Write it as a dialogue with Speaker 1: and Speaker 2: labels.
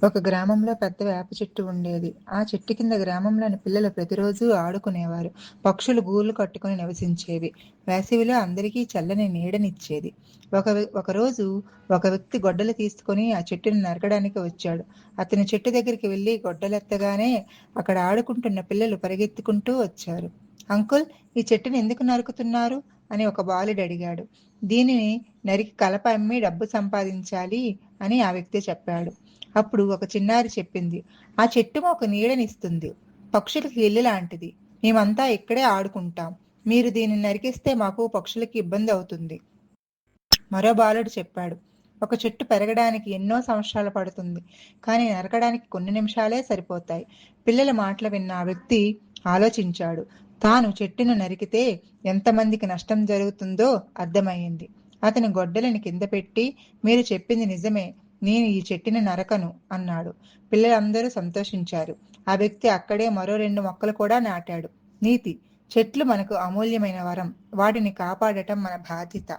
Speaker 1: ఒక గ్రామంలో పెద్ద వేప చెట్టు ఉండేది. ఆ చెట్టు కింద గ్రామంలోని పిల్లలు ప్రతిరోజూ ఆడుకునేవారు. పక్షులు గూళ్ళు కట్టుకుని నివసించేవి. వేసవిలో అందరికీ చల్లని నీడనిచ్చేది. ఒకరోజు ఒక వ్యక్తి గొడ్డలి తీసుకుని ఆ చెట్టుని నరకడానికి వచ్చాడు. అతని చెట్టు దగ్గరికి వెళ్ళి గొడ్డలెత్తగానే అక్కడ ఆడుకుంటున్న పిల్లలు పరిగెత్తుకుంటూ వచ్చారు. అంకుల్, ఈ చెట్టుని ఎందుకు నరుకుతున్నారు అని ఒక బాలుడు అడిగాడు. దీనిని నరికి కలప అమ్మి డబ్బు సంపాదించాలి అని ఆ వ్యక్తి చెప్పాడు. అప్పుడు ఒక చిన్నారి చెప్పింది, ఆ చెట్టు మాకు నీడనిస్తుంది, పక్షులకి ఇల్లు లాంటిది. మేమంతా ఇక్కడే ఆడుకుంటాం. మీరు దీన్ని నరికిస్తే మాకు పక్షులకి ఇబ్బంది అవుతుంది. మరో బాలుడు చెప్పాడు, ఒక చెట్టు పెరగడానికి ఎన్నో సంవత్సరాలు పడుతుంది, కానీ నరకడానికి కొన్ని నిమిషాలే సరిపోతాయి. పిల్లల మాటలు విన్న ఆ వ్యక్తి ఆలోచించాడు. తాను చెట్టును నరికితే ఎంతమందికి నష్టం జరుగుతుందో అర్థమయ్యింది. అతని గొడ్డలిని కింద పెట్టి, మీరు చెప్పింది నిజమే, నేను ఈ చెట్టుని నరకను అన్నాడు. పిల్లలందరూ సంతోషించారు. ఆ వ్యక్తి అక్కడే మరో 2 మొక్కలు కూడా నాటాడు. నీతి: చెట్లు మనకు అమూల్యమైన వరం, వాటిని కాపాడటం మన బాధ్యత.